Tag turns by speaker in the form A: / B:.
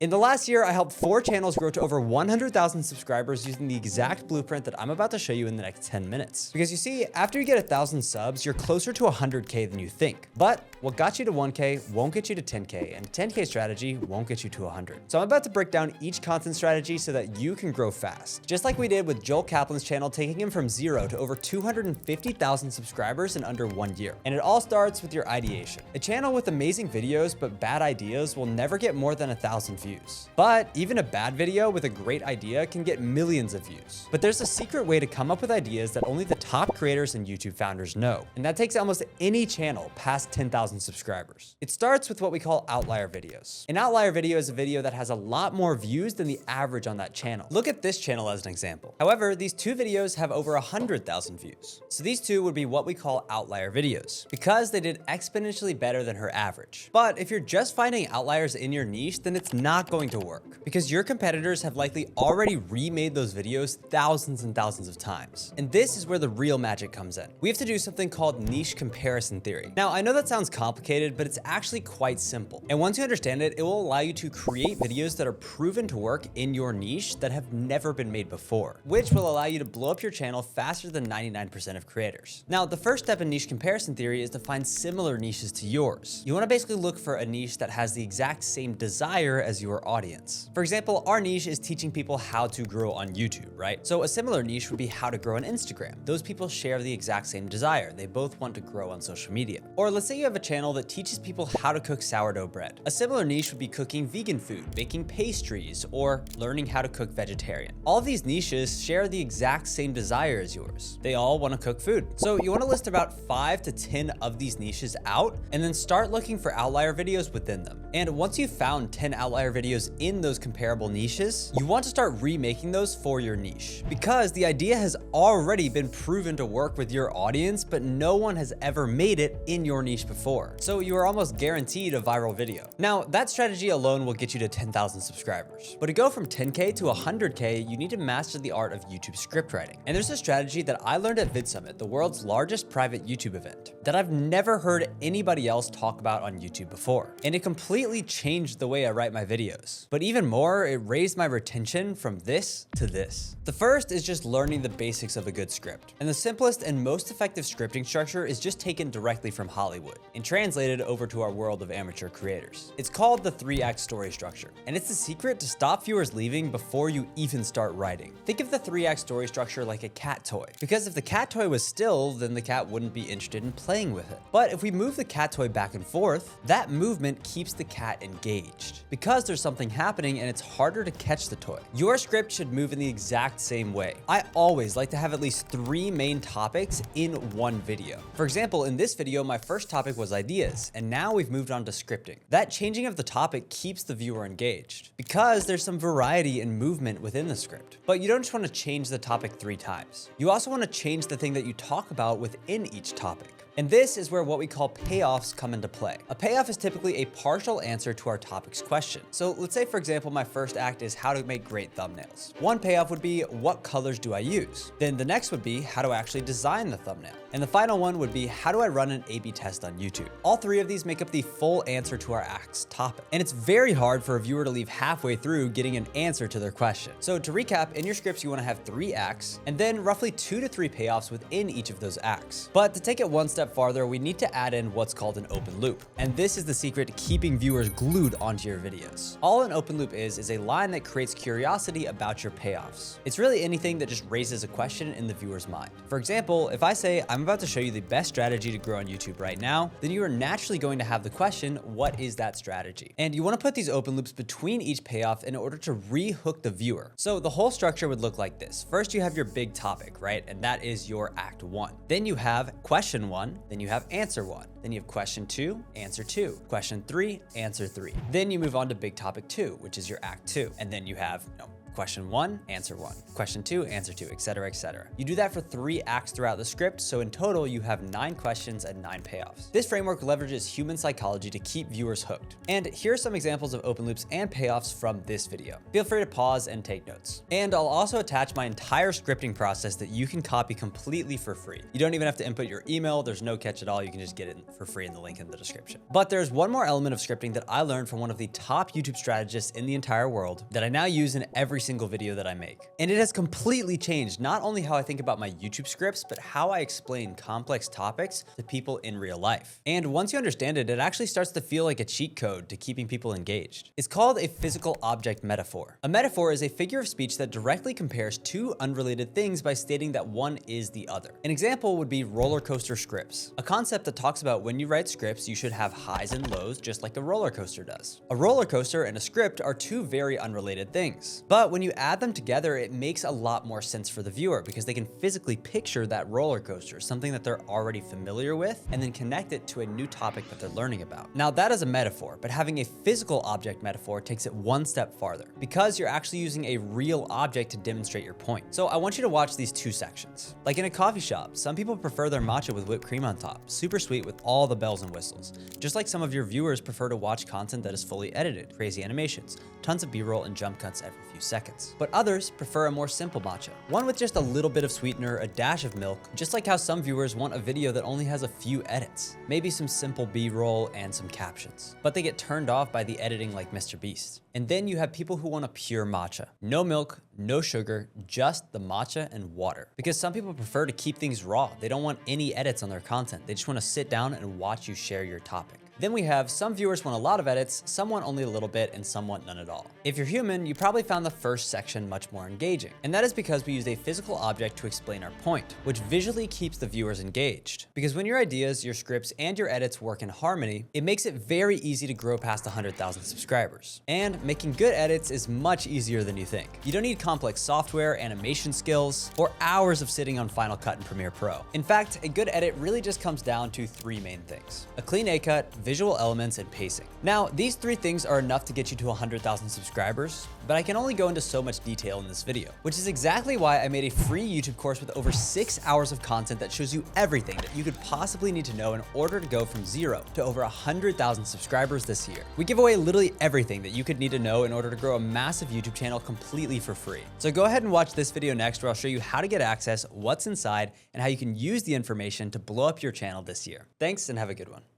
A: In the last year, I helped 4 channels grow to over 100,000 subscribers using the exact blueprint that I'm about to show you in the next 10 minutes. Because you see, after you get 1,000 subs, you're closer to 100K than you think. But what got you to 1K won't get you to 10K, and a 10K strategy won't get you to 100. So I'm about to break down each content strategy so that you can grow fast. Just like we did with Joel Kaplan's channel, taking him from 0 to over 250,000 subscribers in under 1 year. And it all starts with your ideation. A channel with amazing videos but bad ideas will never get more than 1,000 views. But even a bad video with a great idea can get millions of views. But there's a secret way to come up with ideas that only the top creators and YouTube founders know. And that takes almost any channel past 10,000 subscribers. It starts with what we call outlier videos. An outlier video is a video that has a lot more views than the average on that channel. Look at this channel as an example. However, these 2 videos have over 100,000 views. So these 2 would be what we call outlier videos because they did exponentially better than her average. But if you're just finding outliers in your niche, then it's not going to work because your competitors have likely already remade those videos thousands and thousands of times. And this is where the real magic comes in. We have to do something called niche comparison theory. Now, I know that sounds complicated, but it's actually quite simple. And once you understand it, it will allow you to create videos that are proven to work in your niche that have never been made before, which will allow you to blow up your channel faster than 99% of creators. Now, the first step in niche comparison theory is to find similar niches to yours. You want to basically look for a niche that has the exact same desire as your audience. For example, our niche is teaching people how to grow on YouTube, right? So a similar niche would be how to grow on Instagram. Those people share the exact same desire. They both want to grow on social media. Or let's say you have a channel that teaches people how to cook sourdough bread. A similar niche would be cooking vegan food, baking pastries, or learning how to cook vegetarian. All of these niches share the exact same desire as yours. They all want to cook food. So you want to list about 5 to 10 of these niches out and then start looking for outlier videos within them. And once you've found 10 outlier videos in those comparable niches, you want to start remaking those for your niche because the idea has already been proven to work with your audience, but no one has ever made it in your niche before. So you are almost guaranteed a viral video. Now, that strategy alone will get you to 10,000 subscribers. But to go from 10K to 100K, you need to master the art of YouTube script writing. And there's a strategy that I learned at VidSummit, the world's largest private YouTube event, that I've never heard anybody else talk about on YouTube before. And it completely changed the way I write my videos. But even more, it raised my retention from this to this. The first is just learning the basics of a good script. And the simplest and most effective scripting structure is just taken directly from Hollywood and translated over to our world of amateur creators. It's called the 3-act story structure. And it's the secret to stop viewers leaving before you even start writing. Think of the 3-act story structure like a cat toy. Because if the cat toy was still, then the cat wouldn't be interested in playing with it. But if we move the cat toy back and forth, that movement keeps the cat engaged because there's something happening and it's harder to catch the toy. Your script should move in the exact same way. I always like to have at least 3 main topics in one video. For example, in this video, my first topic was ideas, and now we've moved on to scripting. That changing of the topic keeps the viewer engaged because there's some variety and movement within the script. But you don't just want to change the topic 3 times. You also want to change the thing that you talk about within each topic. And this is where what we call payoffs come into play. A payoff is typically a partial answer to our topic's question. So let's say, for example, my first act is how to make great thumbnails. One payoff would be, what colors do I use? Then the next would be, how do I actually design the thumbnail? And the final one would be, how do I run an A/B test on YouTube? All 3 of these make up the full answer to our act's topic. And it's very hard for a viewer to leave halfway through getting an answer to their question. So to recap, in your scripts, you want to have 3 acts and then roughly 2 to 3 payoffs within each of those acts. But to take it one step farther, we need to add in what's called an open loop. And this is the secret to keeping viewers glued onto your videos. All an open loop is a line that creates curiosity about your payoffs. It's really anything that just raises a question in the viewer's mind. For example, if I say, I'm about to show you the best strategy to grow on YouTube right now, then you are naturally going to have the question, what is that strategy? And you want to put these open loops between each payoff in order to re-hook the viewer. So the whole structure would look like this. First, you have your big topic, right? And that is your act 1. Then you have question 1, then you have answer 1. Then you have question 2, answer 2. Question 3, answer 3. Then you move on to big topic 2, which is your act 2. And then you have, Question 1, answer 1. Question 2, answer 2, etc., etc. You do that for 3 acts throughout the script, so in total you have 9 questions and 9 payoffs. This framework leverages human psychology to keep viewers hooked. And here are some examples of open loops and payoffs from this video. Feel free to pause and take notes. And I'll also attach my entire scripting process that you can copy completely for free. You don't even have to input your email, there's no catch at all, you can just get it for free in the link in the description. But there's one more element of scripting that I learned from one of the top YouTube strategists in the entire world that I now use in every single video that I make. And it has completely changed not only how I think about my YouTube scripts, but how I explain complex topics to people in real life. And once you understand it, it actually starts to feel like a cheat code to keeping people engaged. It's called a physical object metaphor. A metaphor is a figure of speech that directly compares two unrelated things by stating that one is the other. An example would be roller coaster scripts, a concept that talks about when you write scripts, you should have highs and lows just like a roller coaster does. A roller coaster and a script are two very unrelated things, but when you add them together, it makes a lot more sense for the viewer because they can physically picture that roller coaster, something that they're already familiar with, and then connect it to a new topic that they're learning about. Now that is a metaphor, but having a physical object metaphor takes it one step farther because you're actually using a real object to demonstrate your point. So I want you to watch these two sections. Like in a coffee shop, some people prefer their matcha with whipped cream on top, super sweet with all the bells and whistles. Just like some of your viewers prefer to watch content that is fully edited, crazy animations, tons of B-roll and jump cuts every few seconds. But others prefer a more simple matcha, one with just a little bit of sweetener, a dash of milk, just like how some viewers want a video that only has a few edits, maybe some simple B-roll and some captions. But they get turned off by the editing like Mr. Beast. And then you have people who want a pure matcha. No milk, no sugar, just the matcha and water. Because some people prefer to keep things raw. They don't want any edits on their content. They just want to sit down and watch you share your topic. Then we have some viewers want a lot of edits, some want only a little bit, and some want none at all. If you're human, you probably found the first section much more engaging. And that is because we use a physical object to explain our point, which visually keeps the viewers engaged. Because when your ideas, your scripts, and your edits work in harmony, it makes it very easy to grow past 100,000 subscribers. And making good edits is much easier than you think. You don't need complex software, animation skills, or hours of sitting on Final Cut and Premiere Pro. In fact, a good edit really just comes down to 3 main things: a clean A-cut, visual elements, and pacing. Now, these 3 things are enough to get you to 100,000 subscribers, but I can only go into so much detail in this video, which is exactly why I made a free YouTube course with over 6 hours of content that shows you everything that you could possibly need to know in order to go from 0 to over 100,000 subscribers this year. We give away literally everything that you could need to know in order to grow a massive YouTube channel completely for free. So go ahead and watch this video next where I'll show you how to get access, what's inside, and how you can use the information to blow up your channel this year. Thanks and have a good one.